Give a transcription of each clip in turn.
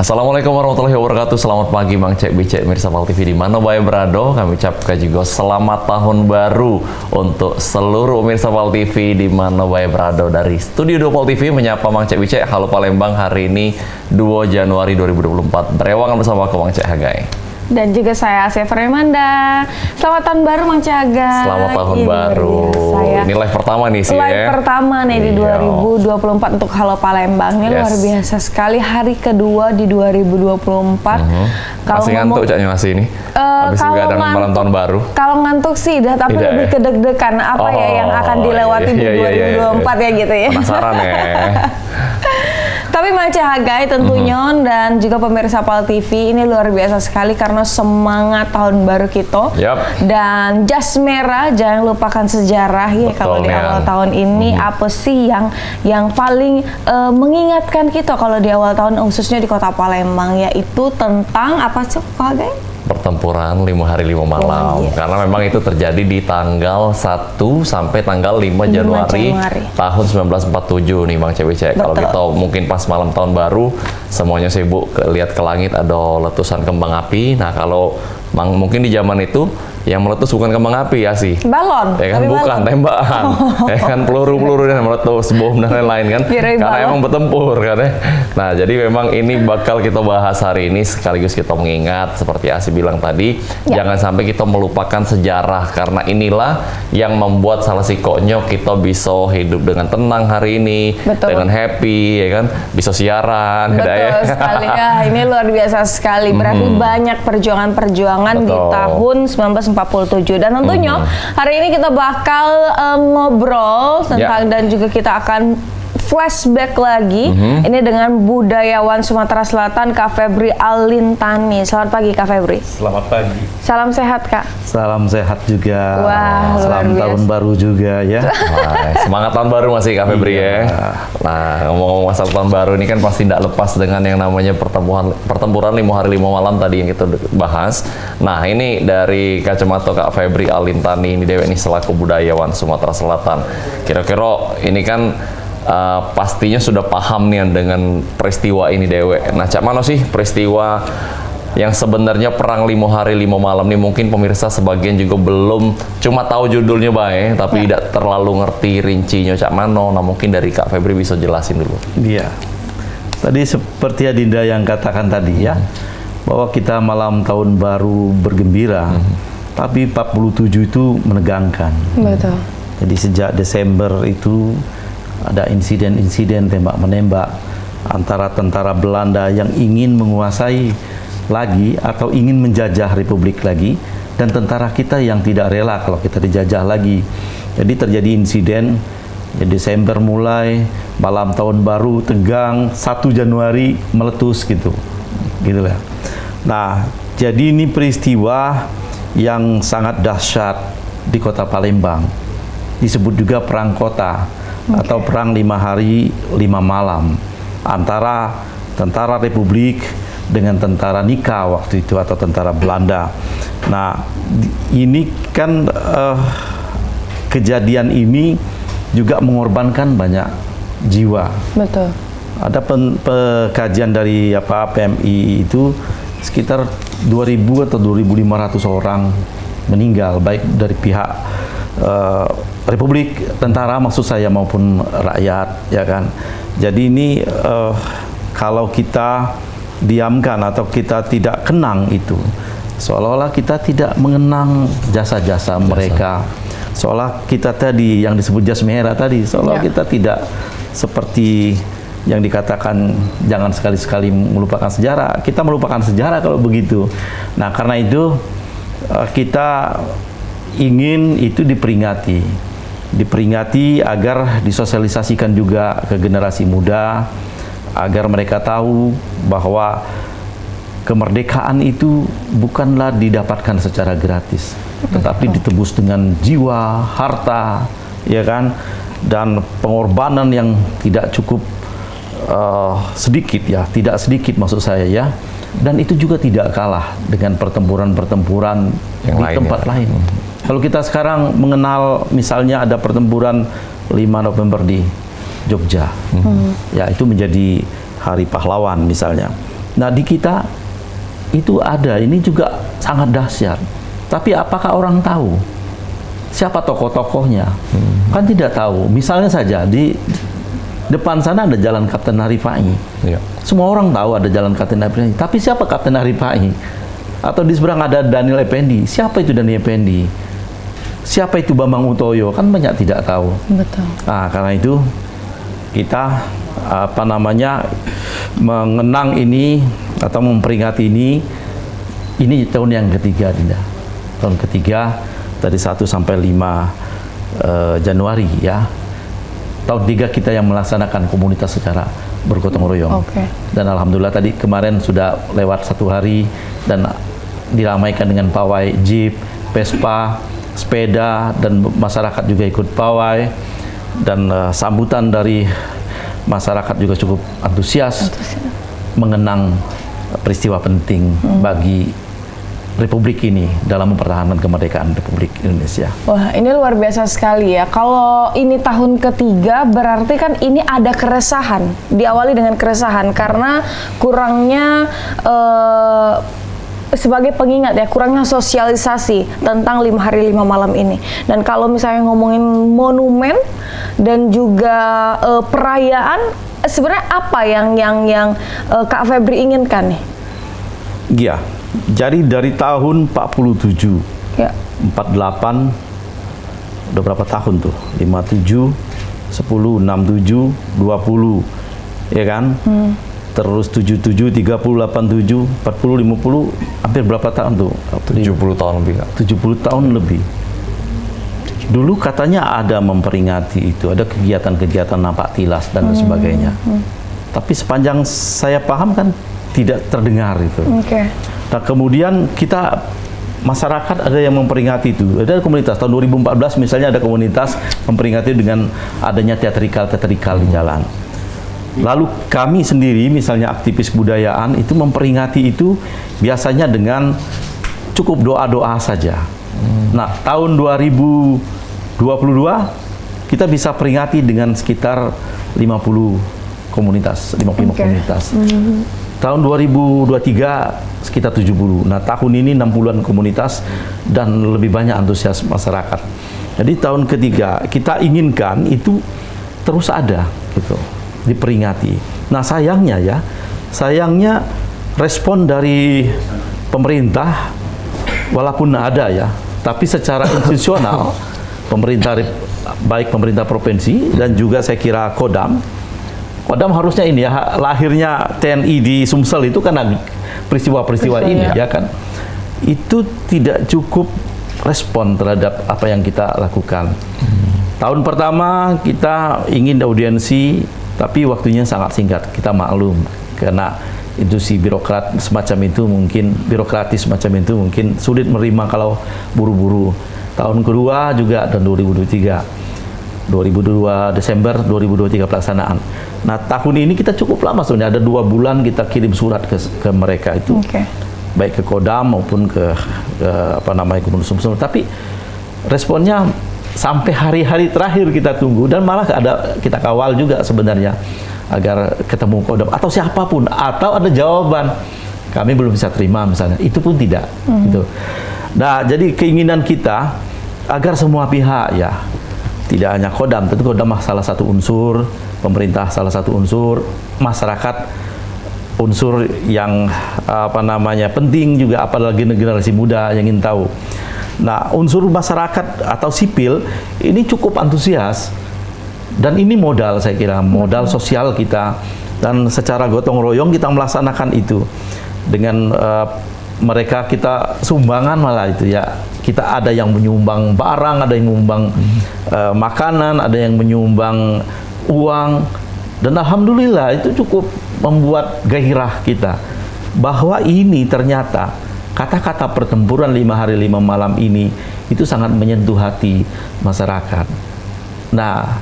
Assalamualaikum warahmatullahi wabarakatuh. Selamat pagi Bang Cek Bicek Mirsa Pal TV di mana bae berado. Kami ucapkan juga selamat tahun baru untuk seluruh pemirsa Pal TV di mana bae berado. Dari Studio 2 Pal TV menyapa Bang Cek Bicek. Halo Palembang, hari ini 2 Januari 2024. Berewangan bersama ke Bang Cek Hagai. Dan juga saya Asia Fremanda. Selamat tahun baru Mang Caga. Selamat tahun baru. Ini live pertama nih sih live pertama nih di 2024 untuk Halo Palembang. Ini luar biasa sekali, hari kedua di 2024. Masih ngantuk Caknya masih ini? Habis begadang malam tahun baru. Kalau ngantuk sih dah, tapi lebih kedeg-degan apa ya yang akan dilewati di 2024 ya gitu ya. Penasaran ya. Tapi Mang Cahagai tentunya dan juga pemirsa Pal TV ini luar biasa sekali karena semangat tahun baru kita. Dan jas merah, jangan lupakan sejarah ya. Kalau di awal tahun ini apa sih yang paling mengingatkan kita kalau di awal tahun khususnya di Kota Palembang, yaitu tentang apa sih Pak Hagai? Pertempuran 5 hari 5 malam. Karena memang itu terjadi di tanggal 1 sampai tanggal 5 Januari tahun 1947 nih Bang Cek. Kalau kita mungkin pas malam tahun baru semuanya sibuk lihat ke langit ada letusan kembang api. Nah, kalau mungkin di zaman itu yang meletus bukan kembang api ya sih, balon, ya kan, bukan balon. Tembakan, ya kan, peluru yang meletus, bom dan lain-lain kan, karena emang bertempur kan ya. Nah, jadi memang ini bakal kita bahas hari ini sekaligus kita mengingat seperti Asi bilang tadi, jangan sampai kita melupakan sejarah karena inilah yang membuat salah sikoknya kita bisa hidup dengan tenang hari ini, dengan happy, ya kan, bisa siaran. Betul sekali ya, ini luar biasa sekali. Berarti banyak perjuangan-perjuangan di tahun 1947 dan tentunya hari ini kita bakal ngobrol tentang dan juga kita akan flashback lagi ini dengan budayawan Sumatera Selatan Kak Febri Alintani. Selamat pagi Kak Febri. Selamat pagi. Salam sehat Kak. Salam sehat juga. Wah, salam tahun baru juga ya. Wah, semangat tahun baru masih Kak Febri ya. Nah, ngomong-ngomong masalah tahun baru ini kan pasti tidak lepas dengan yang namanya pertempuran 5 hari 5 malam tadi yang kita bahas. Nah, ini dari kacamata Kak Febri Alintani ini Dewe ini selaku budayawan Sumatera Selatan. Kira-kira ini kan pastinya sudah paham nih dengan peristiwa ini Dewe. Nah, cak mana sih peristiwa yang sebenarnya perang 5 hari 5 malam nih? Mungkin pemirsa sebagian juga belum cuma tahu judulnya baik, tapi tidak terlalu ngerti rincinya cak mano. Nah, mungkin dari Kak Febri bisa jelasin dulu. Iya. Tadi seperti Adinda yang katakan tadi ya, bahwa kita malam tahun baru bergembira, tapi 47 itu menegangkan. Betul. Jadi sejak Desember itu ada insiden-insiden tembak-menembak antara tentara Belanda yang ingin menguasai lagi atau ingin menjajah Republik lagi, dan tentara kita yang tidak rela kalau kita dijajah lagi. Jadi terjadi insiden di Desember mulai, malam tahun baru tegang, 1 Januari meletus gitu lah. Nah, jadi ini peristiwa yang sangat dahsyat di Kota Palembang, disebut juga perang kota atau perang 5 hari 5 malam antara tentara Republik dengan tentara Nika waktu itu atau tentara Belanda. Nah, ini kan kejadian ini juga mengorbankan banyak jiwa. Betul. Ada pekajian dari PMI itu sekitar 2.000 atau 2.500 orang meninggal, baik dari pihak Republik, tentara maksud saya, maupun rakyat, ya kan. Jadi ini kalau kita diamkan atau kita tidak kenang itu, seolah-olah kita tidak mengenang jasa-jasa mereka, seolah kita tadi yang disebut jas merah tadi, seolah kita tidak seperti yang dikatakan jangan sekali-sekali melupakan sejarah. Kita melupakan sejarah kalau begitu. Nah, karena itu kita ingin itu diperingati agar disosialisasikan juga ke generasi muda, agar mereka tahu bahwa kemerdekaan itu bukanlah didapatkan secara gratis, tetapi ditebus dengan jiwa, harta, ya kan, dan pengorbanan yang tidak cukup sedikit ya, tidak sedikit maksud saya ya. Dan itu juga tidak kalah dengan pertempuran-pertempuran di tempat lain. Kalau kita sekarang mengenal misalnya ada pertempuran 5 November di Jogja, ya itu menjadi Hari Pahlawan misalnya. Nah di kita itu ada, ini juga sangat dahsyat. Tapi apakah orang tahu siapa tokoh-tokohnya? Kan tidak tahu. Misalnya saja di depan sana ada Jalan Kapten Harifai. Iya. Semua orang tahu ada Jalan Kapten Harifai. Tapi siapa Kapten Harifai? Atau di seberang ada Daniel Effendi. Siapa itu Daniel Effendi? Siapa itu Bambang Utoyo? Kan banyak tidak tahu. Betul. Nah, karena itu kita mengenang ini atau memperingati ini tahun yang ketiga, Dinda. Tahun ketiga dari 1 sampai 5 Januari ya. Tahun 3 kita yang melaksanakan komunitas secara bergotong royong. Okay. Dan alhamdulillah tadi kemarin sudah lewat 1 hari dan diramaikan dengan pawai jeep, Vespa, sepeda, dan masyarakat juga ikut pawai, dan sambutan dari masyarakat juga cukup antusias mengenang peristiwa penting bagi Republik ini dalam mempertahankan kemerdekaan Republik Indonesia. Wah, ini luar biasa sekali ya. Kalau ini tahun ketiga, berarti kan ini ada keresahan. Diawali dengan keresahan karena kurangnya sebagai pengingat ya, kurangnya sosialisasi tentang 5 hari 5 malam ini. Dan kalau misalnya ngomongin monumen dan juga perayaan, sebenarnya apa yang Kak Febri inginkan nih? Iya. Jadi dari tahun 47, ya. 48, udah berapa tahun tuh? 57, 10, 67, 20, ya kan? Terus 77, 30, 87, 40, 50, hampir berapa tahun tuh? 70 tahun lebih, Kak. 70 tahun lebih. Dulu katanya ada memperingati itu, ada kegiatan-kegiatan nampak tilas dan sebagainya. Tapi sepanjang saya paham kan tidak terdengar itu. Okay. Nah kemudian kita masyarakat ada yang memperingati itu. Ada komunitas tahun 2014 misalnya ada komunitas memperingati dengan adanya teatrikal di jalan. Lalu kami sendiri misalnya aktivis kebudayaan itu memperingati itu biasanya dengan cukup doa-doa saja. Nah tahun 2022 kita bisa peringati dengan sekitar 50 komunitas, 55 komunitas. Tahun 2023 sekitar 70. Nah, tahun ini 60-an komunitas dan lebih banyak antusias masyarakat. Jadi tahun ketiga kita inginkan itu terus ada gitu, diperingati. Nah, sayangnya respon dari pemerintah walaupun ada ya, tapi secara institusional pemerintah baik pemerintah provinsi dan juga saya kira Kodam harusnya ini ya, lahirnya TNI di Sumsel itu karena peristiwa-peristiwa ini ya kan. Itu tidak cukup respon terhadap apa yang kita lakukan. Tahun pertama kita ingin audiensi, tapi waktunya sangat singkat. Kita maklum karena institusi birokrat semacam itu birokratis semacam itu mungkin sulit menerima kalau buru-buru. Tahun kedua juga dan 2022 Desember 2023 pelaksanaan. Nah tahun ini kita cukup lama sebenarnya, ada 2 bulan kita kirim surat ke mereka itu, baik ke Kodam maupun ke Gubernur Sumsel. Tapi responnya sampai hari-hari terakhir kita tunggu dan malah kita kawal juga sebenarnya agar ketemu Kodam atau siapapun atau ada jawaban. Kami belum bisa terima misalnya, itu pun tidak. Gitu. Nah jadi keinginan kita agar semua pihak ya, tidak hanya Kodam, tentu Kodam salah satu unsur, pemerintah salah satu unsur, masyarakat unsur yang penting juga, apalagi generasi muda yang ingin tahu. Nah, unsur masyarakat atau sipil ini cukup antusias dan ini modal, saya kira modal sosial kita, dan secara gotong royong kita melaksanakan itu dengan mereka kita sumbangan malah itu ya. Kita ada yang menyumbang barang, ada yang menyumbang makanan, ada yang menyumbang uang, dan alhamdulillah itu cukup membuat gairah kita bahwa ini ternyata kata-kata pertempuran 5 hari 5 malam ini itu sangat menyentuh hati masyarakat. Nah,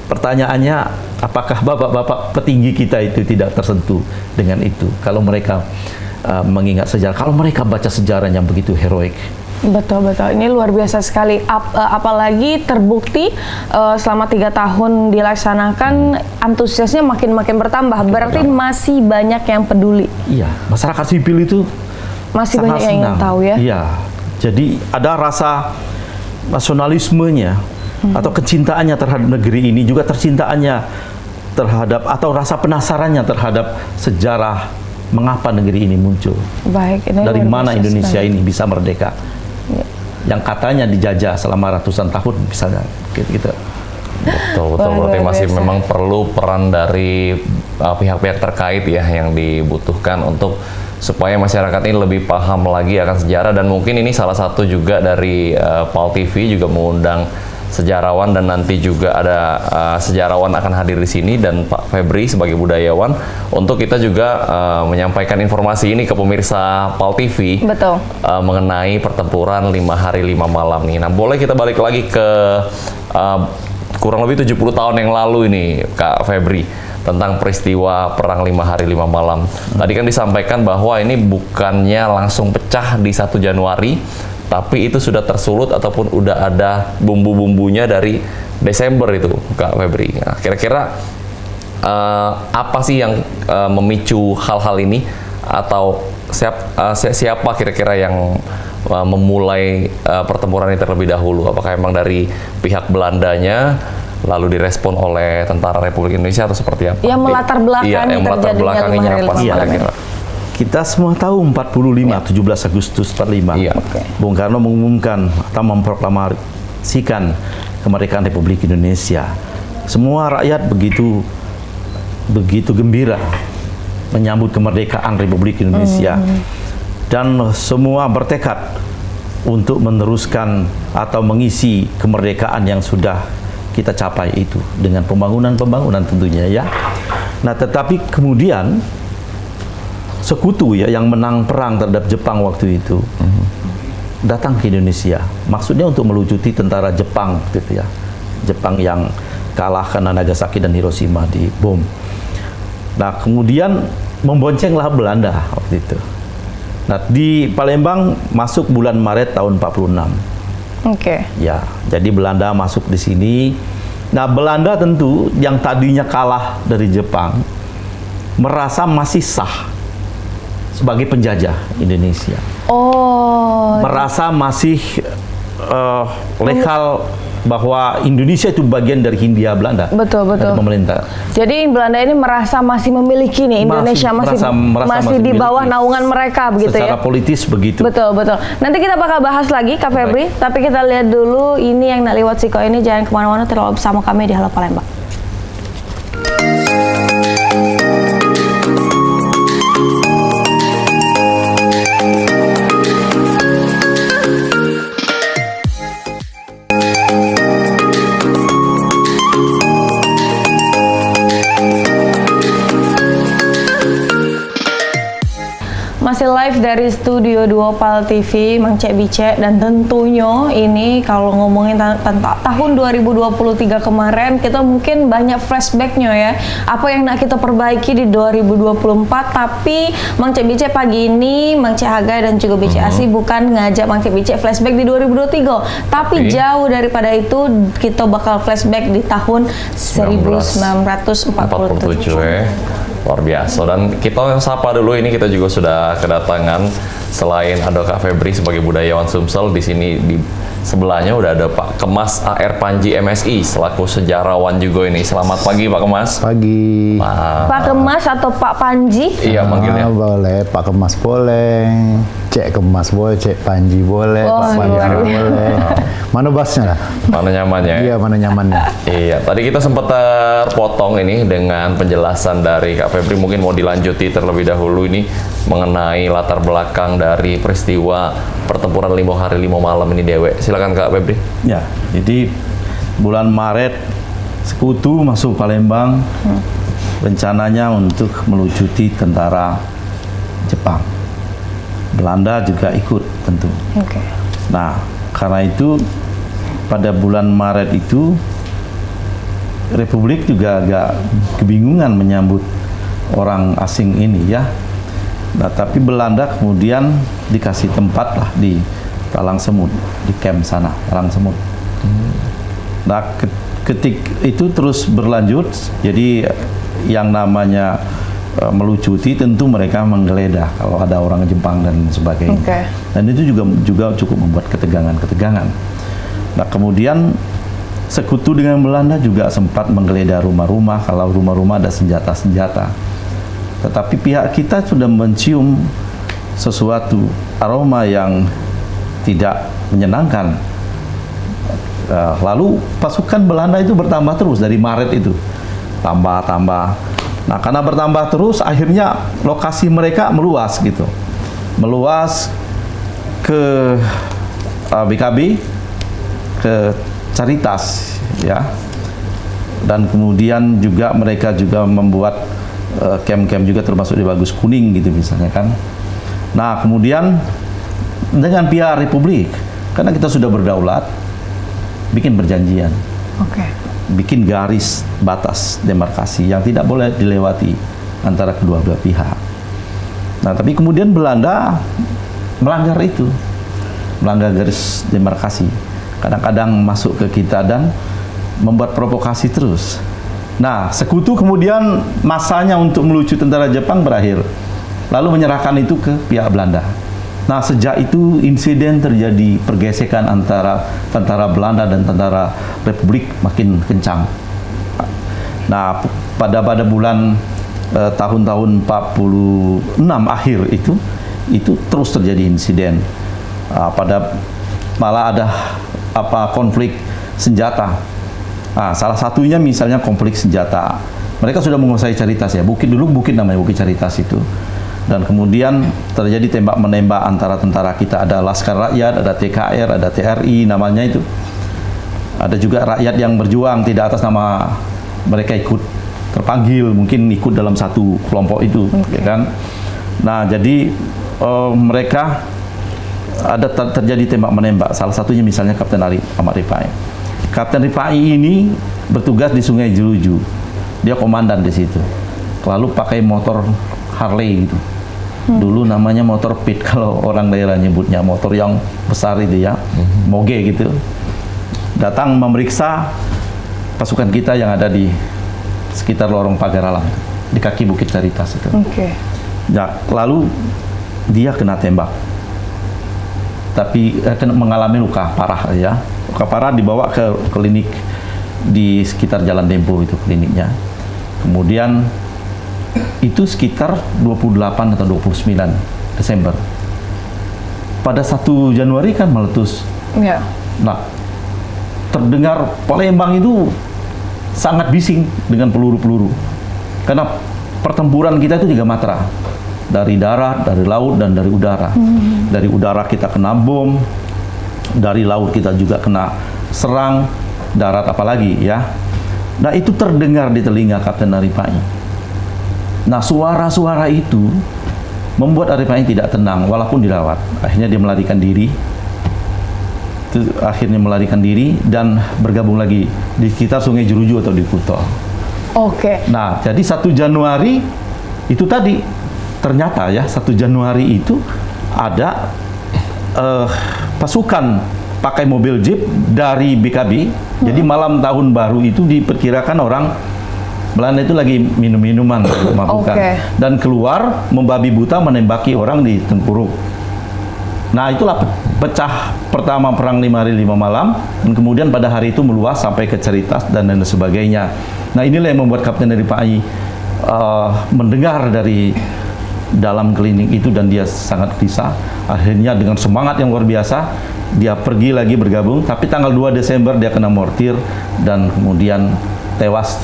pertanyaannya apakah bapak-bapak petinggi kita itu tidak tersentuh dengan itu? Kalau mereka mengingat sejarah, kalau mereka baca sejarah yang begitu heroik, Betul. Ini luar biasa sekali. Apalagi terbukti selama 3 tahun dilaksanakan, antusiasnya makin bertambah. Berarti masih banyak yang peduli. Iya, masyarakat sipil itu masih banyak yang ingin tahu ya. Iya, jadi ada rasa nasionalismenya atau kecintaannya terhadap negeri ini, juga tercintaannya terhadap atau rasa penasarannya terhadap sejarah mengapa negeri ini muncul. Baik, ini dari mana Indonesia ini bisa merdeka. Ya. Yang katanya dijajah selama ratusan tahun misalnya gitu. Betul. Berarti masih memang perlu peran dari pihak-pihak terkait ya yang dibutuhkan untuk supaya masyarakat ini lebih paham lagi akan sejarah, dan mungkin ini salah satu juga dari PAL TV juga mengundang sejarawan, dan nanti juga ada sejarawan akan hadir di sini, dan Pak Febri sebagai budayawan untuk kita juga menyampaikan informasi ini ke pemirsa PAL TV. Betul. Mengenai pertempuran 5 hari 5 malam nih. Nah, boleh kita balik lagi ke kurang lebih 70 tahun yang lalu ini, Kak Febri, tentang peristiwa perang 5 hari 5 malam. Tadi kan disampaikan bahwa ini bukannya langsung pecah di 1 Januari, tapi itu sudah tersulut ataupun udah ada bumbu-bumbunya dari Desember itu, Kak Febri. Nah, kira-kira apa sih yang memicu hal-hal ini, atau siapa kira-kira yang memulai pertempuran ini terlebih dahulu? Apakah memang dari pihak Belandanya, lalu direspon oleh Tentara Republik Indonesia, atau seperti apa? Yang melatar belakanginya apa kira-kira? Kita semua tahu 17 Agustus 45. Iya. Bung Karno mengumumkan atau memproklamasikan kemerdekaan Republik Indonesia. Semua rakyat begitu gembira menyambut kemerdekaan Republik Indonesia. Dan semua bertekad untuk meneruskan atau mengisi kemerdekaan yang sudah kita capai itu dengan pembangunan tentunya ya. Nah, tetapi kemudian sekutu ya yang menang perang terhadap Jepang waktu itu datang ke Indonesia. Maksudnya untuk melucuti tentara Jepang gitu ya. Jepang yang kalah karena Nagasaki dan Hiroshima dibom. Nah, kemudian memboncenglah Belanda waktu itu. Nah, di Palembang masuk bulan Maret tahun 46. Oke. Ya, jadi Belanda masuk di sini. Nah, Belanda tentu yang tadinya kalah dari Jepang merasa masih sah sebagai penjajah Indonesia. Oh. Merasa masih legal bahwa Indonesia itu bagian dari Hindia Belanda. Betul. Dari pemerintah. Jadi Belanda ini merasa masih memiliki nih Indonesia, masih di bawah naungan mereka begitu ya. Secara politis begitu. Betul. Nanti kita bakal bahas lagi Kak Febri, tapi kita lihat dulu ini yang nak lewat Siko ini, jangan kemana-mana, terlalu bersama kami di Halo Palembang. Masih live dari Studio 2 PAL TV, Mang Cek Bicek, dan tentunya ini kalau ngomongin tentang tahun 2023 kemarin, kita mungkin banyak flashbacknya ya, apa yang nak kita perbaiki di 2024, tapi Mang Cek Bicek pagi ini, Mang Cek Hagai dan juga Bicek Asi bukan ngajak Mang Cek Bicek flashback di 2023, tapi jauh daripada itu, kita bakal flashback di tahun 1947 ya. Luar biasa. Dan kita sapa dulu, ini kita juga sudah kedatangan, selain ada Kak Febri sebagai budayawan Sumsel, di sini di sebelahnya udah ada Pak Kemas AR Panji MSI selaku sejarawan juga ini. Selamat pagi Pak Kemas. Pagi. Pak Kemas atau Pak Panji? Iya, manggilnya. Boleh, Pak Kemas boleh, Cek Kemas boleh, Cek Panji boleh, Pak Panji boleh. Mana basnya lah? Mana nyamannya? Iya, mana nyamannya. Iya, tadi kita sempat terpotong ini dengan penjelasan dari Kak Febri. Mungkin mau dilanjuti terlebih dahulu ini mengenai latar belakang dari peristiwa pertempuran 5 hari 5 malam ini, Dewe. Silakan Kak Febri. Ya, jadi bulan Maret sekutu masuk Palembang, rencananya untuk melucuti tentara Jepang. Belanda juga ikut tentu. Nah, karena itu pada bulan Maret itu Republik juga agak kebingungan menyambut orang asing ini ya. Nah, tapi Belanda kemudian dikasih tempat lah di Talang Semut, di camp sana, Talang Semut. Nah, ketik itu terus berlanjut, jadi yang namanya melucuti tentu mereka menggeledah kalau ada orang Jepang dan sebagainya. Dan itu juga cukup membuat ketegangan. Nah, kemudian sekutu dengan Belanda juga sempat menggeledah rumah-rumah kalau rumah-rumah ada senjata-senjata. Tetapi pihak kita sudah mencium sesuatu aroma yang tidak menyenangkan. Lalu pasukan Belanda itu bertambah terus dari Maret itu, tambah. Nah, karena bertambah terus, akhirnya lokasi mereka meluas gitu, meluas ke BKB, ke Caritas, ya. Dan kemudian juga mereka juga membuat camp-camp juga termasuk di Bagus Kuning gitu misalnya kan. Nah, kemudian dengan pihak Republik, karena kita sudah berdaulat, bikin perjanjian, bikin garis batas demarkasi yang tidak boleh dilewati antara kedua belah pihak. Nah, tapi kemudian Belanda melanggar itu, melanggar garis demarkasi. Kadang-kadang masuk ke kita dan membuat provokasi terus. Nah, sekutu kemudian masanya untuk melucu tentara Jepang berakhir, lalu menyerahkan itu ke pihak Belanda. Nah, sejak itu insiden terjadi pergesekan antara tentara Belanda dan tentara Republik makin kencang. Nah, pada bulan tahun-tahun 46 akhir itu terus terjadi insiden. Malah ada konflik senjata. Nah, salah satunya misalnya konflik senjata. Mereka sudah menguasai Caritas ya. Bukit namanya Bukit Caritas itu. Dan kemudian terjadi tembak-menembak antara tentara kita. Ada Laskar Rakyat, ada TKR, ada TRI namanya itu. Ada juga rakyat yang berjuang tidak atas nama mereka ikut terpanggil, mungkin ikut dalam satu kelompok itu, ya kan. Nah, jadi mereka ada terjadi tembak-menembak. Salah satunya misalnya Kapten Ahmad Rifai. Kapten Rifai ini bertugas di Sungai Jeruju. Dia komandan di situ. Lalu pakai motor Harley gitu. Dulu namanya motor pit kalau orang daerah nyebutnya, motor yang besar itu ya, moge gitu. Datang memeriksa pasukan kita yang ada di sekitar lorong pagar alam di kaki Bukit Caritas itu. Ya, lalu dia kena tembak, tapi mengalami luka parah ya. Luka parah dibawa ke klinik di sekitar Jalan Dempo itu kliniknya. Kemudian itu sekitar 28 atau 29 Desember. Pada 1 Januari kan meletus. Ya. Nah, terdengar Palembang itu sangat bising dengan peluru-peluru. Karena pertempuran kita itu 3 matra. Dari darat, dari laut, dan dari udara. Dari udara kita kena bom, dari laut kita juga kena serang, darat apalagi ya. Nah, itu terdengar di telinga Kapten Rifai. Nah, suara-suara itu membuat Rifai tidak tenang walaupun dirawat. Akhirnya dia melarikan diri. Dan bergabung lagi di sekitar Sungai Jeruju atau di Kuto. Nah, jadi 1 Januari itu tadi ternyata ya 1 Januari itu ada pasukan pakai mobil jeep dari BKB. Jadi malam tahun baru itu diperkirakan orang Belanda itu lagi minum-minuman, mabukan, dan keluar membabi buta menembaki orang di Tengkuruk. Nah, itulah pecah pertama perang 5 hari 5 malam, dan kemudian pada hari itu meluas sampai ke Caritas dan lain sebagainya. Nah, inilah yang membuat Kapten Rifai mendengar dari dalam klinik itu dan dia sangat gelisah. Akhirnya dengan semangat yang luar biasa dia pergi lagi bergabung, tapi tanggal 2 Desember dia kena mortir dan kemudian tewas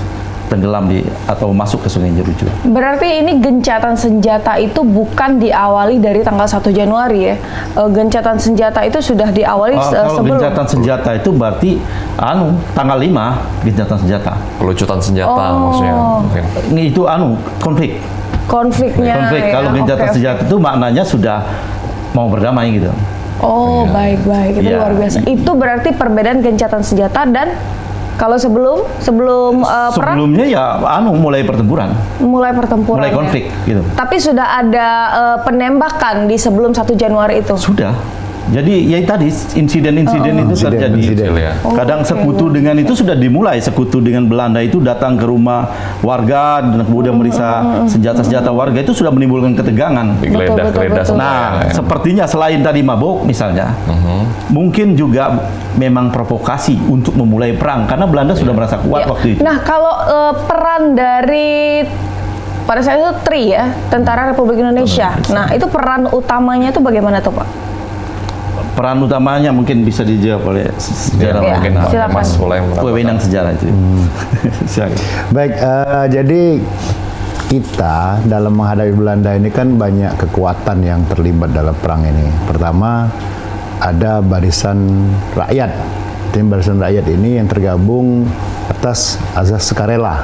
tenggelam atau masuk ke Sungai Jeruju. Berarti ini gencatan senjata itu bukan diawali dari tanggal 1 Januari ya? Gencatan senjata itu sudah diawali kalau sebelum? Gencatan senjata itu berarti tanggal 5 gencatan senjata. Pelucutan senjata maksudnya mungkin. Itu konflik. Konfliknya. Konflik. Kalau gencatan senjata itu maknanya sudah mau berdamai gitu. Baik-baik. Itu luar biasa. Itu berarti perbedaan gencatan senjata dan kalau sebelum perang? Sebelumnya ya mulai pertempuran. Mulai konflik gitu. Tapi sudah ada penembakan di sebelum 1 Januari itu? Sudah. Jadi ya tadi insiden-insiden itu terjadi. Kadang sekutu dengan itu sudah dimulai, sekutu dengan Belanda itu datang ke rumah warga dan kemudian merisa senjata-senjata warga, itu sudah menimbulkan ketegangan. Geledah-geledah semua. Nah, sepertinya selain tadi mabuk misalnya, mungkin juga memang provokasi untuk memulai perang karena Belanda sudah merasa kuat waktu itu. Nah, kalau peran dari pada saat itu TRI ya, Tentara Republik Indonesia. Nah, itu peran utamanya itu bagaimana tuh, Pak? Peran utamanya mungkin bisa dijawab oleh sejarah, mungkin Mas mulai wewenang sejarah itu. Baik, jadi kita dalam menghadapi Belanda ini kan banyak kekuatan yang terlibat dalam perang ini. Pertama, ada barisan rakyat. Tim barisan rakyat ini yang tergabung atas azas sukarela.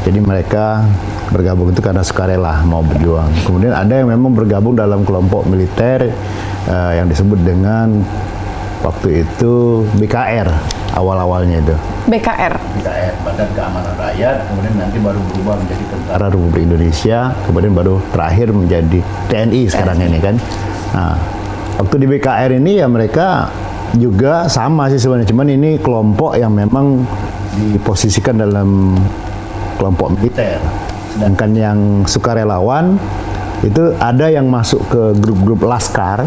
Jadi mereka bergabung itu karena sukarela mau berjuang. Kemudian ada yang memang bergabung dalam kelompok militer yang disebut dengan waktu itu BKR awal-awalnya itu. BKR, Badan Keamanan Rakyat, kemudian nanti baru berubah menjadi Tentara Republik Indonesia, kemudian baru terakhir menjadi TNI sekarang ini kan. Nah, waktu di BKR ini ya mereka juga sama sih sebenarnya, cuman ini kelompok yang memang diposisikan dalam kelompok militer. Sedangkan yang sukarelawan itu ada yang masuk ke grup-grup laskar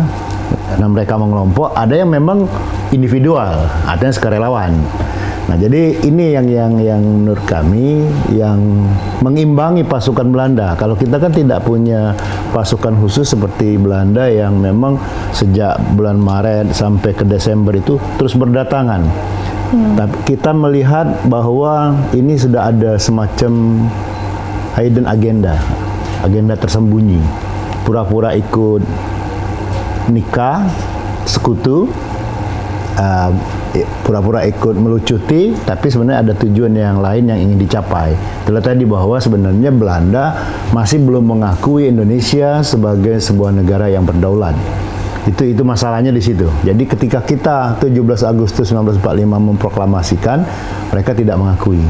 karena mereka mengelompok, ada yang memang individual, artinya sukarelawan. Nah, jadi ini yang menurut kami yang mengimbangi pasukan Belanda. Kalau kita kan tidak punya pasukan khusus seperti Belanda yang memang sejak bulan Maret sampai ke Desember itu terus berdatangan. Tapi kita melihat bahwa ini sudah ada semacam hidden agenda tersembunyi. Pura-pura ikut nikah sekutu, pura-pura ikut melucuti, tapi sebenarnya ada tujuan yang lain yang ingin dicapai. Itulah tadi bahwa sebenarnya Belanda masih belum mengakui Indonesia sebagai sebuah negara yang berdaulat. Itu masalahnya di situ. Jadi ketika kita 17 Agustus 1945 memproklamasikan, mereka tidak mengakui.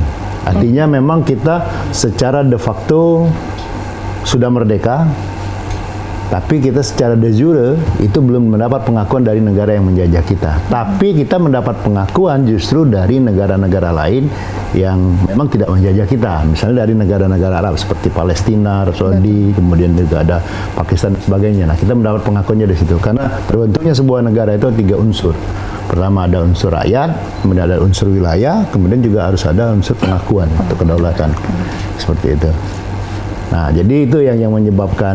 Artinya memang kita secara de facto sudah merdeka, tapi kita secara de jure itu belum mendapat pengakuan dari negara yang menjajah kita. Tapi kita mendapat pengakuan justru dari negara-negara lain yang memang tidak menjajah kita. Misalnya dari negara-negara Arab seperti Palestina, Arab Saudi, kemudian juga ada Pakistan dan sebagainya. Nah, kita mendapat pengakuannya di situ karena terbentuknya sebuah negara itu 3 unsur. Pertama ada unsur rakyat, kemudian ada unsur wilayah, kemudian juga harus ada unsur pengakuan atau kedaulatan. Seperti itu. Nah, jadi itu yang menyebabkan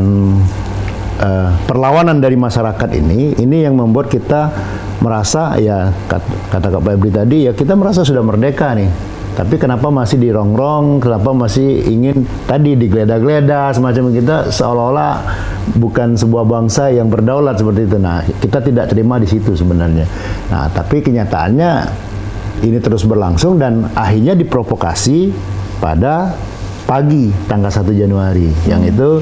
perlawanan dari masyarakat ini yang membuat kita merasa, ya kata Kak Febri tadi, ya kita merasa sudah merdeka nih, tapi kenapa masih dirongrong, kenapa masih ingin tadi digeledah-geledah semacam, kita seolah-olah bukan sebuah bangsa yang berdaulat seperti itu. Nah, kita tidak terima di situ sebenarnya. Nah, tapi kenyataannya ini terus berlangsung dan akhirnya diprovokasi pada pagi tanggal 1 Januari yang itu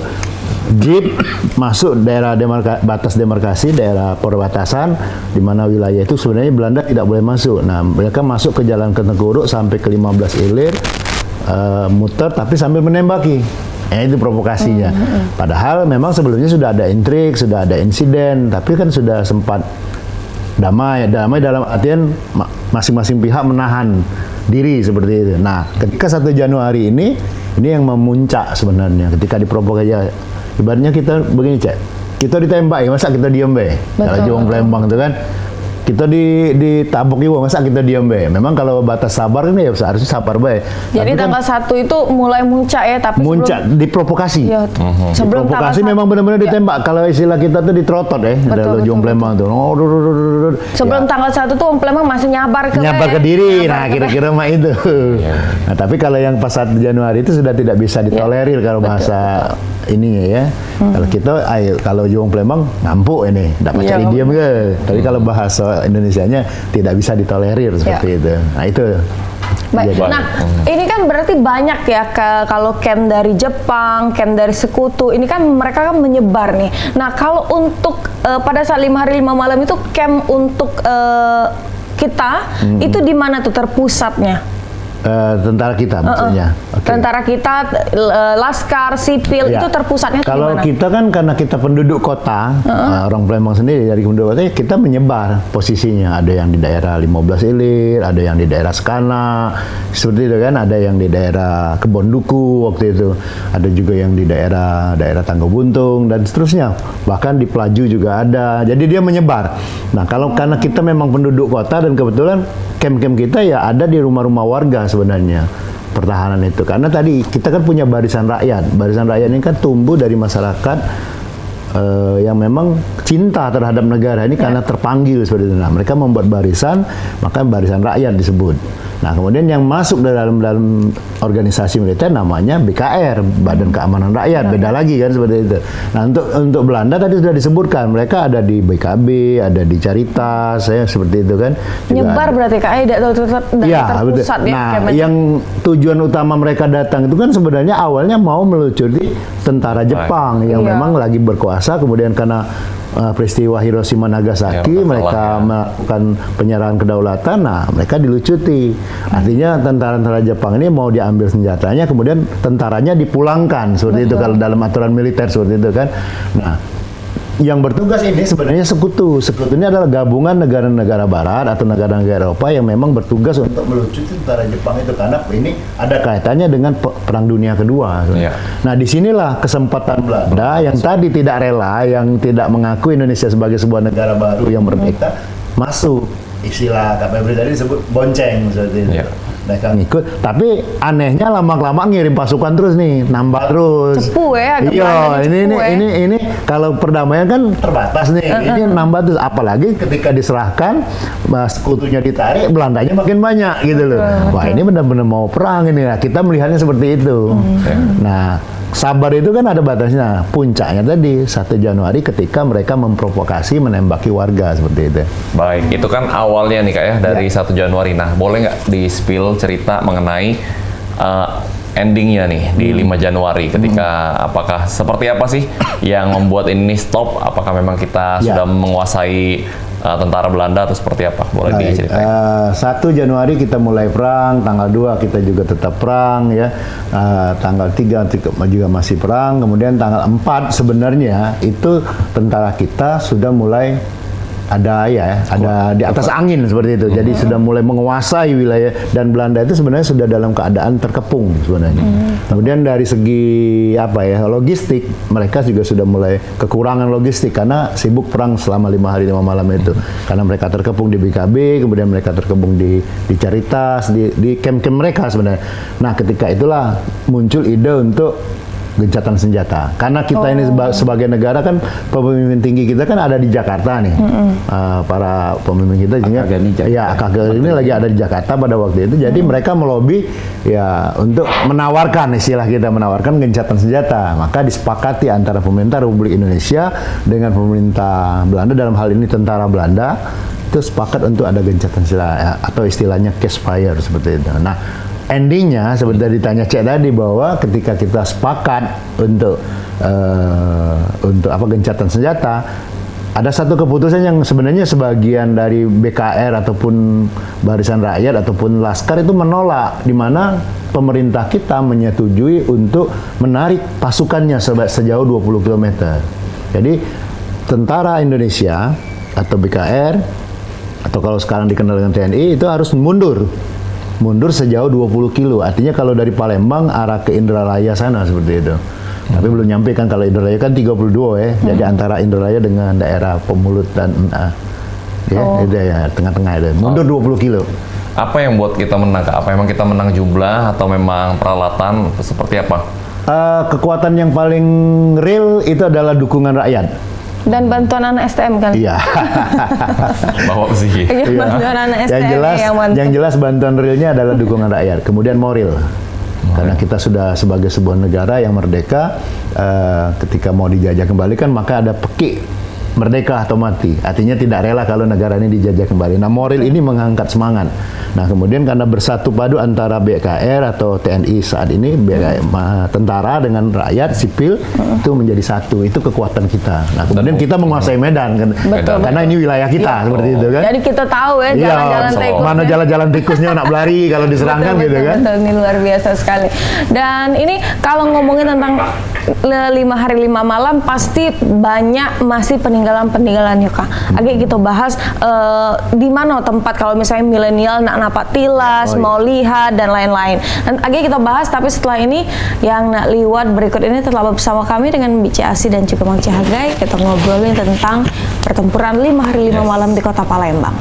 jeep masuk daerah batas demarkasi, daerah perbatasan di mana wilayah itu sebenarnya Belanda tidak boleh masuk. Nah, mereka masuk ke Jalan Kertanegoro sampai ke 15 Ilir, muter tapi sambil menembaki. Itu provokasinya. Padahal memang sebelumnya sudah ada intrik, sudah ada insiden, tapi kan sudah sempat damai dalam artian masing-masing pihak menahan diri seperti itu. Nah, ketika 1 Januari ini yang memuncak sebenarnya ketika diprovokasi. Ibaratnya kita begini, Cek, kita ditembak ya, masa kita diam be? Kalau Juang Palembang itu kan, kita ditabuk juga, masa kita diam be? Memang kalau batas sabar kan ya seharusnya sabar be. Jadi tapi tanggal 1 itu mulai muncak ya, tapi muncak, diprovokasi. Ya, sebelum diprovokasi memang benar-benar ditembak. Kalau istilah kita tuh ditrotot ya, kalau Juang Palembang tuh. Sebelum tanggal 1 tuh Om Palembang masih nyabar ke diri. Nah, kira-kira mah itu. Nah, tapi kalau yang pas 1 Januari itu sudah tidak bisa ditolerir kalau bahasa ininya ya. Kalau kita, kalau Juang Palembang ngampuk ini, tidak cari diam ke. Tapi kalau bahasa Indonesianya tidak bisa ditolerir seperti itu. Nah, itu. Baik. Nah, ini kan berarti banyak ya kalau camp dari Jepang, camp dari Sekutu, ini kan mereka kan menyebar nih. Nah, kalau untuk pada saat 5 hari 5 malam itu camp untuk kita itu di mana tuh terpusatnya? tentara kita maksudnya. Okay. Tentara kita, laskar, sipil itu terpusatnya di kalau mana? kita kan karena kita penduduk kota, orang Palembang sendiri dari penduduk kota, kita menyebar posisinya. Ada yang di daerah 15 Ilir, ada yang di daerah Sekana, seperti itu kan. Ada yang di daerah Kebonduku waktu itu, ada juga yang di daerah Tangga Buntung dan seterusnya. Bahkan di Pelaju juga ada. Jadi dia menyebar. Nah kalau karena kita memang penduduk kota dan kebetulan camp-camp kita ya ada di rumah-rumah warga sebenarnya pertahanan itu, karena tadi kita kan punya barisan rakyat. Barisan rakyat ini kan tumbuh dari masyarakat yang memang cinta terhadap negara ini karena terpanggil seperti itu. Nah, mereka membuat barisan, maka barisan rakyat disebut. Nah, kemudian yang masuk dalam organisasi militer namanya BKR, Badan Keamanan Rakyat, beda lagi kan seperti itu. Nah, untuk Belanda tadi sudah disebutkan, mereka ada di BKB, ada di Caritas, ya seperti itu kan. Nyebar berarti Kak, tidak terpusat ya. Nah, yang tujuan utama mereka datang itu kan sebenarnya awalnya mau melucuti tentara Jepang yang memang lagi berkuasa, kemudian karena peristiwa Hiroshima Nagasaki mereka melakukan penyerangan kedaulatan, nah mereka dilucuti. Artinya tentara-tentara Jepang ini mau diambil senjatanya, kemudian tentaranya dipulangkan seperti itu kalau dalam aturan militer seperti itu kan. Nah, yang bertugas ini sebenarnya sekutu. Sekutu ini adalah gabungan negara-negara Barat atau negara-negara Eropa yang memang bertugas untuk melucuti tentara Jepang itu, karena ini ada kaitannya dengan Perang Dunia Kedua. Nah, disinilah kesempatan Belanda yang tadi tidak rela, yang tidak mengakui Indonesia sebagai sebuah negara baru yang merdeka, masuk. Istilah Kak Febri tadi disebut bonceng seperti itu. Mereka ngikut, tapi anehnya lama-lama ngirim pasukan terus nih, nambah terus. Cepu ya, iya, ini kalau perdamaian kan terbatas nih, ini nambah terus. Apalagi ketika diserahkan, sekutunya ditarik, Belandanya makin banyak gitu loh. Wah, ini benar-benar mau perang ini. Nah, kita melihatnya seperti itu. Nah, sabar itu kan ada batasnya. Puncaknya tadi 1 Januari ketika mereka memprovokasi, menembaki warga seperti itu. Baik, itu kan awalnya nih Kak ya, dari 1 Januari. Nah, boleh nggak di-spill cerita mengenai endingnya nih di 5 Januari ketika apakah seperti apa sih yang membuat ini stop? Apakah memang kita sudah menguasai tentara Belanda atau seperti apa? Boleh diceritain? 1 Januari kita mulai perang, tanggal 2 kita juga tetap perang ya. Tanggal 3 juga masih perang, kemudian tanggal 4 sebenarnya itu tentara kita sudah mulai ada di atas angin seperti itu. Jadi sudah mulai menguasai wilayah, dan Belanda itu sebenarnya sudah dalam keadaan terkepung sebenarnya. Kemudian dari segi logistik, mereka juga sudah mulai kekurangan logistik karena sibuk perang selama 5 hari 5 malam itu. Karena mereka terkepung di BKB, kemudian mereka terkepung di Caritas, di camp-camp mereka sebenarnya. Nah, ketika itulah muncul ide untuk gencatan senjata. Karena kita ini sebagai negara kan, pemimpin tinggi kita kan ada di Jakarta nih. Para pemimpin kita AKG ini lagi ada di Jakarta pada waktu itu. Jadi mereka melobi ya untuk menawarkan, istilah kita menawarkan gencatan senjata. Maka disepakati antara pemerintah Republik Indonesia dengan pemerintah Belanda, dalam hal ini tentara Belanda, itu sepakat untuk ada gencatan senjata atau istilahnya ceasefire seperti itu. Nah, endingnya seperti ditanya Cek tadi, bahwa ketika kita sepakat untuk gencatan senjata, ada satu keputusan yang sebenarnya sebagian dari BKR ataupun Barisan Rakyat ataupun Laskar itu menolak, di mana pemerintah kita menyetujui untuk menarik pasukannya sejauh 20 km. Jadi tentara Indonesia atau BKR atau kalau sekarang dikenal dengan TNI itu harus mundur sejauh 20 kilo. Artinya kalau dari Palembang arah ke Indralaya sana seperti itu. Tapi belum nyampe kan, kalau Indralaya kan 32 ya. Jadi antara Indralaya dengan daerah Pemulut dan itu ya tengah-tengah itu. Mundur 20 kilo. Apa yang buat kita menang? Apa memang kita menang jumlah atau memang peralatan seperti apa? Kekuatan yang paling real itu adalah dukungan rakyat. Dan bantuan anak STM kan? Iya. Bawa sih. Bantuan anak STM yang jelas bantuan realnya adalah dukungan rakyat. Kemudian moral. Karena kita sudah sebagai sebuah negara yang merdeka, ketika mau dijajah kembali kan, maka ada peki merdeka atau mati. Artinya tidak rela kalau negara ini dijajah kembali. Nah, moral ini mengangkat semangat. Nah, kemudian karena bersatu padu antara BKR atau TNI saat ini, tentara dengan rakyat sipil itu menjadi satu. Itu kekuatan kita. Nah, kemudian kita menguasai Medan kan. Betul, karena ini wilayah kita seperti itu kan. Jadi kita tahu ya jalan-jalan tikusnya. Mana jalan-jalan tikusnya nak berlari kalau diserangkan betul, gitu kan. Betul, ini luar biasa sekali. Dan ini kalau ngomongin tentang 5 hari 5 malam pasti banyak masih peninggalan ya Kak. Agak kita bahas di mana tempat kalau misalnya milenial nak napak tilas, mau lihat dan lain-lain. Dan agak kita bahas, tapi setelah ini yang nak liwat berikut ini tetap bersama kami dengan Bici Asi dan juga Mang Cahagai. Kita ngobrolin tentang pertempuran 5 hari 5 malam di Kota Palembang.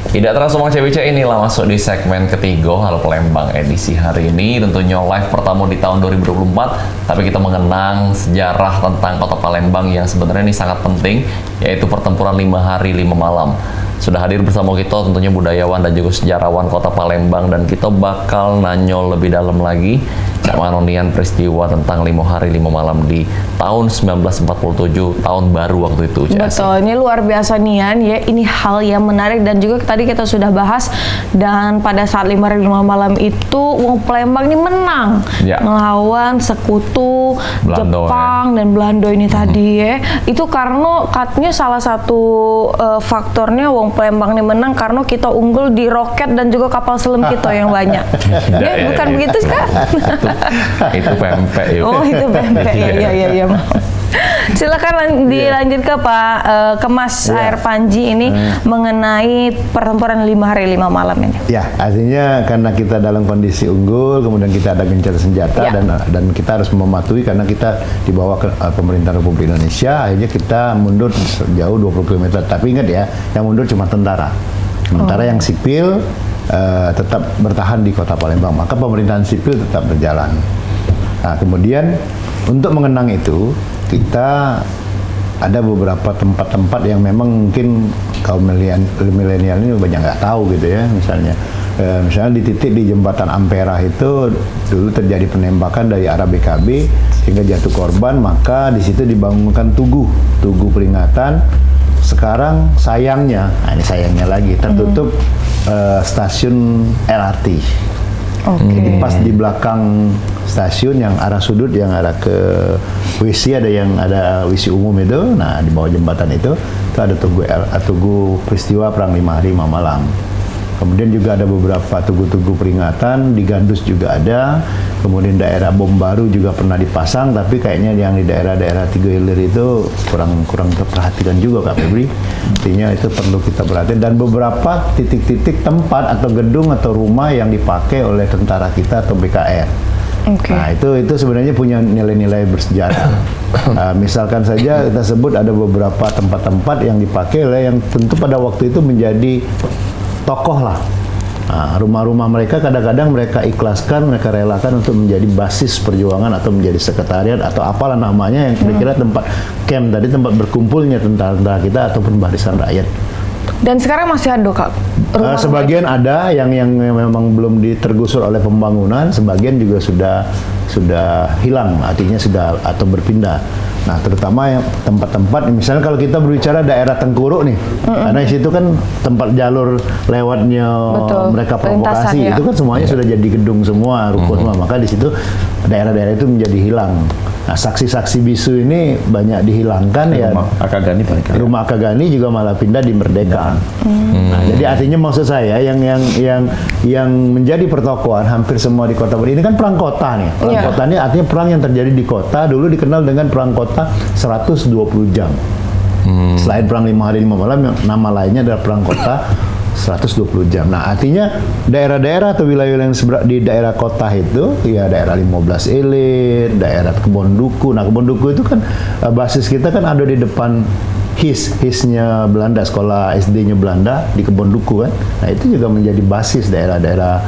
Tidak terasa Mang CBC, inilah masuk di segmen ketiga Halo Palembang edisi hari ini. Tentunya live pertama di tahun 2024, tapi kita mengenang sejarah tentang Kota Palembang yang sebenarnya ini sangat penting, yaitu pertempuran 5 hari 5 malam. Sudah hadir bersama kita tentunya budayawan dan juga sejarawan Kota Palembang, dan kita bakal nanya lebih dalam lagi Cak Manonian peristiwa tentang 5 hari 5 malam di tahun 1947, tahun baru waktu itu. Betul, ini luar biasa Nian ya, ini hal yang menarik dan juga tadi kita sudah bahas. Dan pada saat 5 hari 5 malam itu Wong Palembang ini menang melawan sekutu Belanda, Jepang dan Belanda ini tadi ya. Itu karena katanya salah satu faktornya Wong Palembang ini menang karena kita unggul di roket dan juga kapal selam kita yang banyak. Bukan begitu Kak? Itu pempek ya. Oh, itu pempek. Ya. Silakan dilanjut ke Pak Kemas Air Panji ini mengenai pertempuran 5 hari 5 malam ini. Ya, artinya karena kita dalam kondisi unggul, kemudian kita ada gencatan senjata dan kita harus mematuhi karena kita di bawah pemerintah Republik Indonesia, akhirnya kita mundur jauh 20 km. Tapi ingat ya, yang mundur cuma tentara. Sementara yang sipil tetap bertahan di Kota Palembang, maka pemerintahan sipil tetap berjalan. Nah, kemudian untuk mengenang itu kita ada beberapa tempat-tempat yang memang mungkin kaum milenial ini banyak nggak tahu gitu ya. Misalnya di titik di jembatan Ampera itu dulu terjadi penembakan dari arah BKB sehingga jatuh korban, maka di situ dibangunkan tugu peringatan. Sekarang sayangnya, ini sayangnya lagi tertutup stasiun LRT. Jadi pas di belakang stasiun yang arah sudut yang arah ke WC ada WC umum itu. Nah, di bawah jembatan itu ada tugu peristiwa perang 5 hari 5 malam. Kemudian juga ada beberapa tugu-tugu peringatan, di Gandus juga ada. Kemudian daerah Bom Baru juga pernah dipasang, tapi kayaknya yang di daerah-daerah Tiga Hilir itu kurang terperhatikan juga Kak Febri. Artinya itu perlu kita perhatikan, dan beberapa titik-titik tempat atau gedung atau rumah yang dipakai oleh tentara kita atau BKR. Nah, itu sebenarnya punya nilai-nilai bersejarah. Misalkan saja kita sebut ada beberapa tempat-tempat yang dipakai oleh yang tentu pada waktu itu menjadi tokoh lah. Nah, rumah-rumah mereka kadang-kadang mereka ikhlaskan, mereka relakan untuk menjadi basis perjuangan atau menjadi sekretariat atau apalah namanya yang kira-kira tempat camp tadi, tempat berkumpulnya tentara kita ataupun barisan rakyat. Dan sekarang masih ada Kak? Sebagian ada yang memang belum tergusur oleh pembangunan, sebagian juga sudah hilang, artinya sudah atau berpindah. Nah, terutama yang tempat-tempat, misalnya kalau kita berbicara daerah Tengkuruk nih, karena di situ kan tempat jalur lewatnya mereka provokasi, itu kan semuanya sudah jadi gedung semua, ruko semua, maka di situ daerah-daerah itu menjadi hilang. Nah, saksi-saksi bisu ini banyak dihilangkan ya. Rumah Akagani juga malah pindah di Merdeka. Nah, jadi artinya maksud saya yang menjadi pertokohan hampir semua di kota ini kan perang kota nih. Perang kota ini artinya perang yang terjadi di kota, dulu dikenal dengan perang kota 120 jam. Selain perang 5 hari 5 malam, nama lainnya adalah perang kota 120 jam. Nah, artinya daerah-daerah atau wilayah yang di daerah kota itu, ya daerah 15 Elit, daerah Kebon Duku. Nah, Kebon Duku itu kan basis kita kan ada di depan HIS-nya Belanda, sekolah SD-nya Belanda di Kebon Duku kan. Nah itu juga menjadi basis daerah-daerah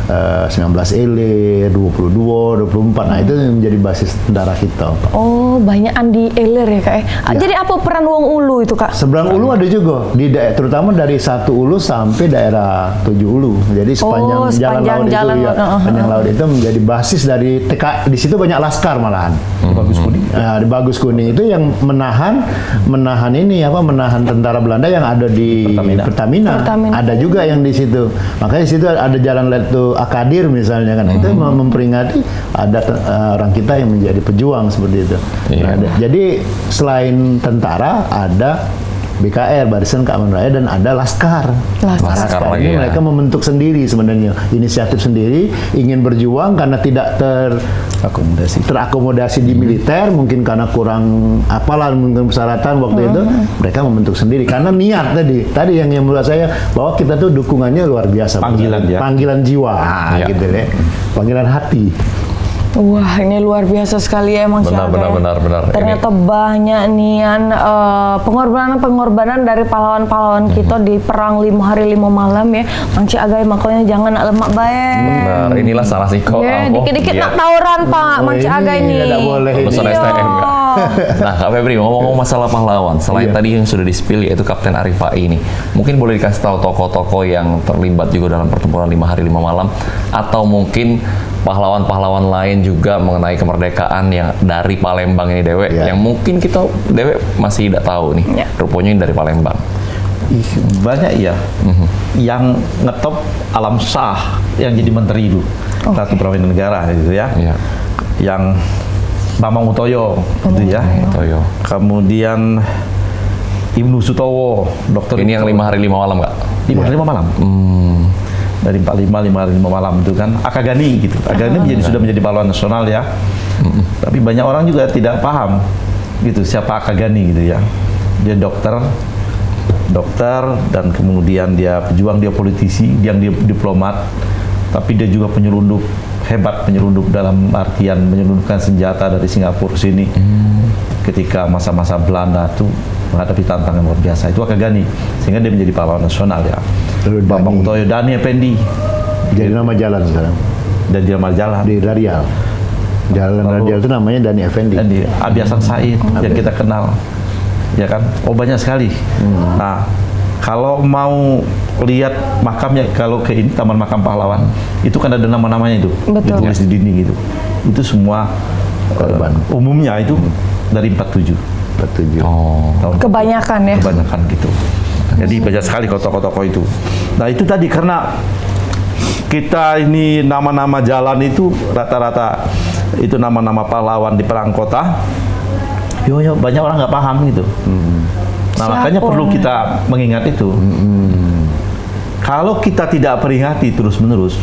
19 Elir, 22, 24. Nah itu menjadi basis tentara kita, Pak. Oh, banyakan di Elir ya Kak. Ya. Jadi apa peran Wong Ulu itu Kak? Seberang Ulu ada juga, terutama dari 1 Ulu sampai daerah 7 Ulu. Jadi sepanjang jalan laut itu sepanjang laut itu menjadi basis dari TK. Di situ banyak laskar malahan. Bagus Kuning. Nah, di Bagus Kuning itu yang menahan tentara Belanda yang ada di Pertamina. Ada juga yang di situ. Makanya di situ ada jalan Letu Akadir misalnya kan. Itu memperingati ada orang kita yang menjadi pejuang seperti itu. Nah, jadi selain tentara ada BKR, Barisan Keamanan Rakyat, dan ada Laskar. Laskar ini mereka membentuk sendiri sebenarnya, inisiatif sendiri, ingin berjuang karena tidak terakomodasi di militer, mungkin karena kurang apalah mungkin persyaratan waktu itu, mereka membentuk sendiri karena niat tadi yang menurut saya bahwa kita tuh dukungannya luar biasa, panggilan jiwa, gitu deh, panggilan hati. Wah, ini luar biasa sekali ya Mang Ciaga. Benar. Ternyata banyak nian pengorbanan dari pahlawan-pahlawan kita di perang 5 hari 5 malam ya. Mang Ciaga makanya jangan nak lemak baik. Benar, inilah salah sih kok. Dikit-dikit nak tawuran Pak Mang Ciaga ini. Tidak boleh. Lulusan STM ya. Nah Kak Febri, ngomong masalah pahlawan, selain tadi yang sudah di-spill yaitu Kapten Arifai ini, mungkin boleh dikasih tahu tokoh-tokoh yang terlibat juga dalam pertempuran 5 hari 5 malam, atau mungkin pahlawan-pahlawan lain juga mengenai kemerdekaan yang dari Palembang ini Dewe, yang mungkin kita Dewe masih tidak tahu nih, rupanya ini dari Palembang. Banyak ya, yang ngetop Alam Shah yang jadi menteri itu, Ratu Pramana Negara gitu ya, yang Bambang Utoyo gitu ya, kemudian Ibnu Sutowo, dokter. Ini yang 5 hari 5 malam nggak? 5 hari 5 malam. Dari 45 5 hari 5 malam itu kan Akagani gitu. Akagani sudah menjadi pahlawan nasional ya. Tapi banyak orang juga tidak paham gitu siapa Akagani gitu ya. Dia dokter dan kemudian dia pejuang, dia politisi, dia diplomat, tapi dia juga penyelundup hebat, penyelundup dalam artian menyelundupkan senjata dari Singapura sini. Ketika masa-masa Belanda tuh menghadapi tantangan luar biasa, itu Akagani, sehingga dia menjadi pahlawan nasional ya. Bambang Utoyo, Dani Effendi jadi nama jalan sekarang, dan dia nama jalan di Radial. Jalan Radial itu namanya Dani Effendi. Dan di Abi Hasan Said yang kita kenal, ya kan? Oh banyak sekali. Nah, kalau mau lihat makamnya, kalau ke ini Taman Makam Pahlawan, itu kan ada nama-namanya itu, ditulis di dinding itu. Itu semua korban. Umumnya itu dari 47. Kebanyakan ya. Kebanyakan gitu. Jadi banyak sekali tokoh-tokoh itu. Nah itu tadi karena kita ini nama-nama jalan itu rata-rata itu nama-nama pahlawan di perang kota. Banyak orang nggak paham gitu. Nah makanya perlu kita mengingat itu. Kalau kita tidak peringati terus-menerus,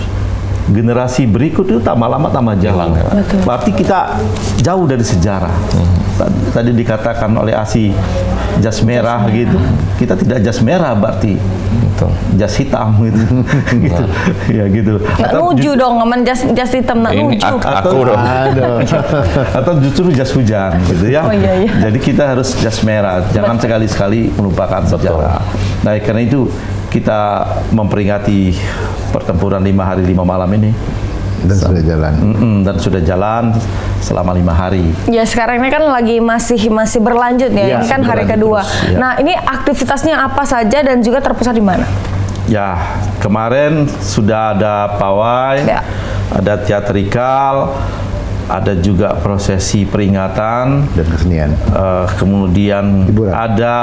generasi berikut itu tambah lama tambah jauh. Berarti kita jauh dari sejarah. Tadi dikatakan oleh Asi jas merah gitu. Kita tidak jas merah berarti. Jas hitam gitu. Gitu. Ya gitu. Nggak nuju dong, aman jas hitam nak nuju. Atau justru jas hujan gitu ya. Jadi kita harus jas merah. Jangan sekali-sekali melupakan sejarah. Nah, karena itu kita memperingati pertempuran 5 hari 5 malam ini. Dan sudah jalan. Dan sudah jalan selama 5 hari. Ya sekarang ini kan lagi masih berlanjut ya. Ini kan hari kedua. Terus, Nah ini aktivitasnya apa saja dan juga terpusat di mana? Ya kemarin sudah ada pawai, ada teatrikal, ada juga prosesi peringatan dan kesenian. Kemudian ada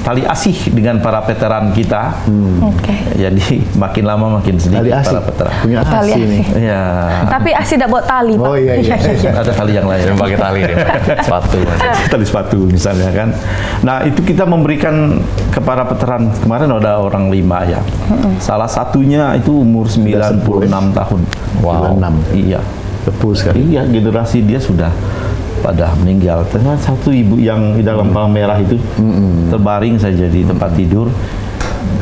tali asih dengan para veteran kita. Jadi makin lama makin sedikit para veteran. Punya tali asih nih. Ya. Tapi asih tidak buat tali, Pak. Oh iya. Ada tali yang lain. Yang pakai tali deh. Sepatu. Tali sepatu misalnya kan. Nah itu kita memberikan kepada veteran. Kemarin ada orang 5 ya. Salah satunya itu umur 96 tahun. Wow. 96. Iya. Sepuh sekali. Iya, generasi dia sudah pada meninggal. Ternyata satu ibu yang di dalam palang merah itu terbaring saja di tempat tidur.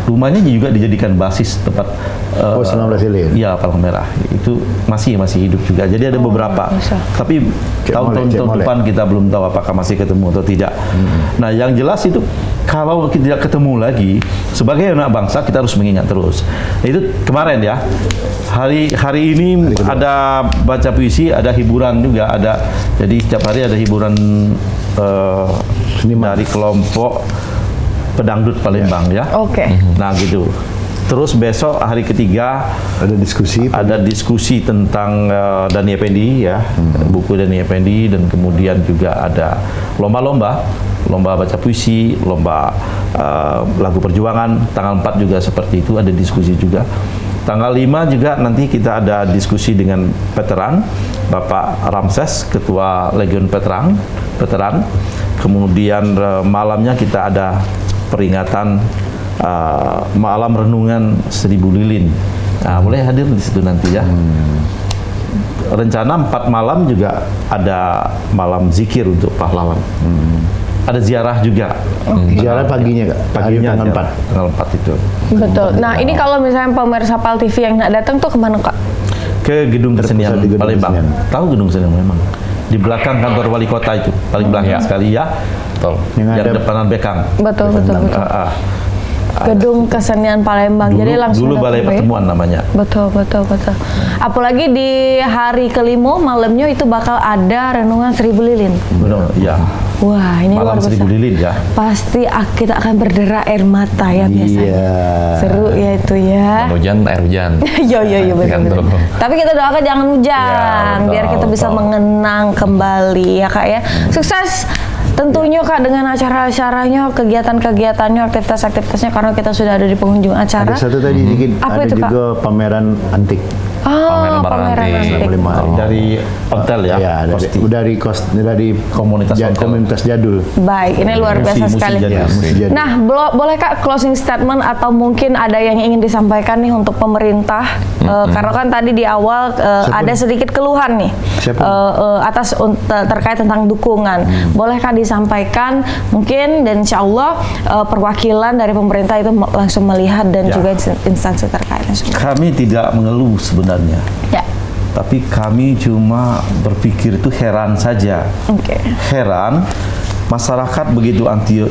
rumahnya juga dijadikan basis tempat 19 Ilir. Iya, Palang Merah itu masih hidup juga. Jadi ada beberapa, tapi tahun-tahun depan kita belum tahu apakah masih ketemu atau tidak. Nah, yang jelas itu kalau kita tidak ketemu lagi, sebagai anak bangsa kita harus mengingat terus. Nah, itu kemarin ya, hari ini ada baca puisi, ada hiburan juga, ada. Jadi setiap hari ada hiburan dari kelompok pedangdut Palembang ya. Oke. Nah gitu. Terus besok hari ketiga ada diskusi tentang Dani Effendi ya, buku Dani Effendi, dan kemudian juga ada lomba baca puisi, lomba lagu perjuangan. Tanggal 4 juga seperti itu, ada diskusi juga. Tanggal 5 juga nanti kita ada diskusi dengan veteran, Bapak Ramses, Ketua Legion Veteran. Kemudian malamnya kita ada peringatan malam renungan 1000 lilin. Nah, boleh hadir di situ nanti ya. Rencana 4 malam juga ada malam zikir untuk pahlawan. Ada ziarah juga. Ziarah paginya, Kak. Paginya tanggal 4 itu. Betul. Nah, ini kalau misalnya pemirsa PAL TV yang nggak datang tuh kemana, Kak? Ke Gedung Kesenian Palembang. Tahu Gedung Kesenian memang? Di belakang kantor wali kota itu, paling belakang sekali ya. Betul. Yang depanan Bekang. Betul. Gedung Kesenian Palembang. Jadi langsung dulu Balai Pertemuan namanya. Betul. Apalagi di hari kelima malamnya itu bakal ada renungan 1000 lilin. Benar, ya. Wah, ini malam luar biasa. 1000 lilin ya. Pasti kita akan berderak air mata ya biasanya. Iya. Seru ya itu ya. Hujan, air hujan. Iya betul. Tapi kita doakan jangan hujan, ya, biar kita bisa mengenang kembali ya Kak ya. Sukses tentunya Kak dengan acara-acaranya, kegiatan-kegiatannya, aktivitas-aktivitasnya, karena kita sudah ada di penghujung acara. Ada satu tadi dikit, Apa ada itu, juga pameran antik. Pameran antik. Dari hotel ya. Ya, dari komunitas jadul. Baik, ini luar biasa sekali. Nah, boleh Kak closing statement atau mungkin ada yang ingin disampaikan nih untuk pemerintah, karena kan tadi di awal ada sedikit keluhan nih atas terkait tentang dukungan. Bolehkah disampaikan mungkin, dan insya Allah perwakilan dari pemerintah itu langsung melihat dan juga instansi terkait. Kami tidak mengeluh sebenarnya. Ya. Tapi kami cuma berpikir itu heran saja. Heran masyarakat begitu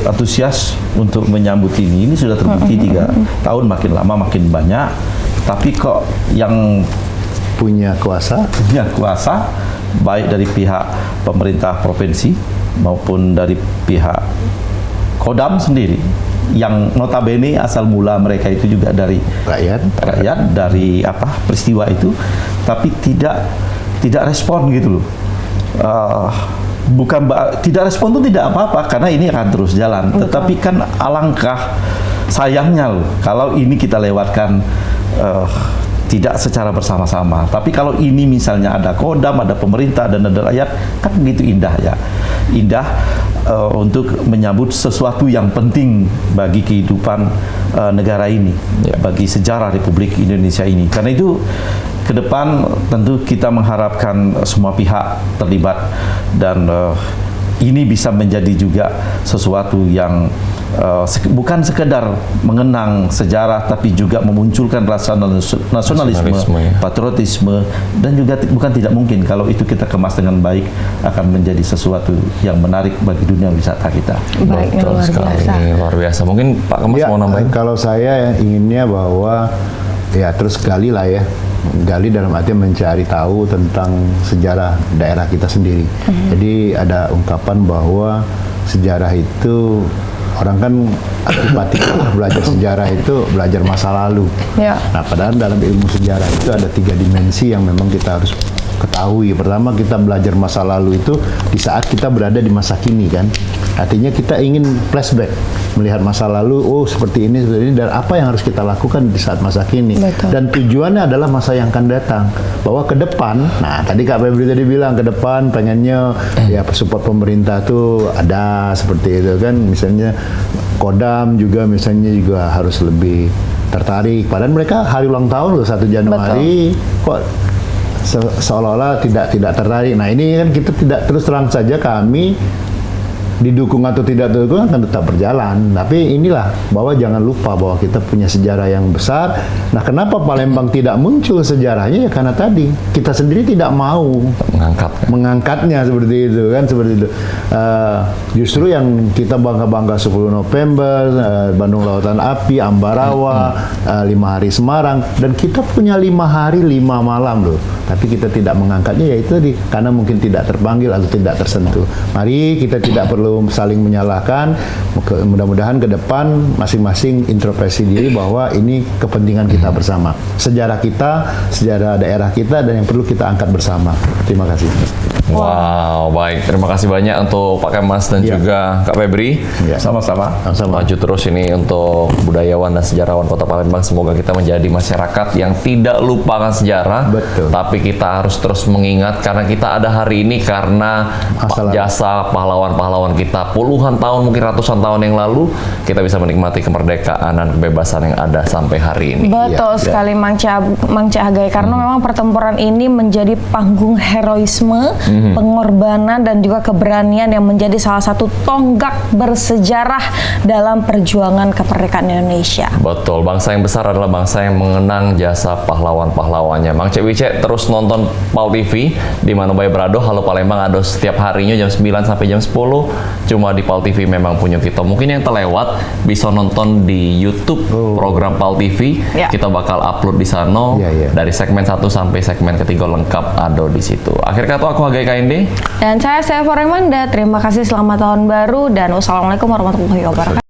antusias untuk menyambut ini sudah terbukti 3 tahun, makin lama makin banyak. Tapi kok yang punya kuasa baik dari pihak pemerintah provinsi maupun dari pihak Kodam sendiri, yang notabene asal mula mereka itu juga dari rakyat dari peristiwa itu, tapi tidak respon gitu loh. Tidak respon itu tidak apa-apa, karena ini akan terus jalan. Tetapi kan alangkah sayangnya loh kalau ini kita lewatkan tidak secara bersama-sama. Tapi kalau ini misalnya ada Kodam, ada pemerintah, dan ada rakyat, kan begitu indah ya. Indah untuk menyambut sesuatu yang penting bagi kehidupan negara ini, bagi sejarah Republik Indonesia ini. Karena itu ke depan tentu kita mengharapkan semua pihak terlibat, dan ini bisa menjadi juga sesuatu yang bukan sekedar mengenang sejarah, tapi juga memunculkan rasa nasionalisme, patriotisme, dan juga bukan tidak mungkin kalau itu kita kemas dengan baik akan menjadi sesuatu yang menarik bagi dunia wisata kita. Baik, luar biasa. Mungkin Pak Kemas mau nambahin? Kalau saya inginnya bahwa ya terus gali lah ya. Gali dalam arti mencari tahu tentang sejarah daerah kita sendiri. Jadi ada ungkapan bahwa sejarah itu, orang kan antipati belajar sejarah itu belajar masa lalu. Nah, padahal dalam ilmu sejarah itu ada 3 dimensi yang memang kita harus ketahui. Pertama, kita belajar masa lalu itu di saat kita berada di masa kini kan. Artinya kita ingin flashback, melihat masa lalu, oh seperti ini, dan apa yang harus kita lakukan di saat masa kini. Dan tujuannya adalah masa yang akan datang. Bahwa ke depan, nah tadi Kak Febri tadi bilang ke depan pengennya ya support pemerintah tuh ada seperti itu kan. Misalnya Kodam juga misalnya juga harus lebih tertarik. Padahal mereka hari ulang tahun loh 1 Januari, kok seolah-olah tidak tertarik. Nah ini kan kita tidak, terus terang saja kami didukung atau tidak didukung akan tetap berjalan. Tapi inilah bahwa jangan lupa bahwa kita punya sejarah yang besar. Nah, kenapa Palembang tidak muncul sejarahnya? Ya karena tadi kita sendiri tidak mau mengangkatnya seperti itu kan, seperti itu. Justru yang kita bangga-bangga 10 November, Bandung Lautan Api, Ambarawa, 5 hari Semarang, dan kita punya 5 hari 5 malam loh. Tapi kita tidak mengangkatnya, yaitu karena mungkin tidak terpanggil atau tidak tersentuh. Mari kita tidak perlu saling menyalahkan. Mudah-mudahan ke depan masing-masing introspeksi diri bahwa ini kepentingan kita bersama. Sejarah kita, sejarah daerah kita, dan yang perlu kita angkat bersama. Terima kasih. Wow, baik. Terima kasih banyak untuk Pak Kemas dan juga Kak Febri. Sama-sama. Maju terus ini untuk budayawan dan sejarawan Kota Palembang. Semoga kita menjadi masyarakat yang tidak lupakan sejarah. Betul. Tapi kita harus terus mengingat karena kita ada hari ini karena jasa pahlawan-pahlawan kita puluhan tahun, mungkin ratusan tahun yang lalu, kita bisa menikmati kemerdekaan dan kebebasan yang ada sampai hari ini. Betul sekali, Mang Cahagai. Karena memang pertempuran ini menjadi panggung heroisme, pengorbanan, dan juga keberanian yang menjadi salah satu tonggak bersejarah dalam perjuangan kemerdekaan Indonesia. Betul, bangsa yang besar adalah bangsa yang mengenang jasa pahlawan-pahlawannya. Mang Cek Wicek terus nonton PAL TV di mana Bayi Berado, Halo Palembang ada setiap harinya jam 9 sampai jam 10. Cuma di PAL TV memang punya kita. Mungkin yang terlewat bisa nonton di YouTube program PAL TV. Kita bakal upload di sana dari segmen 1 sampai segmen ketiga lengkap ada di situ. Akhir kata aku Hagai KND. Dan saya Seva Remanda. Terima kasih, selamat tahun baru, dan wassalamualaikum warahmatullahi wabarakatuh.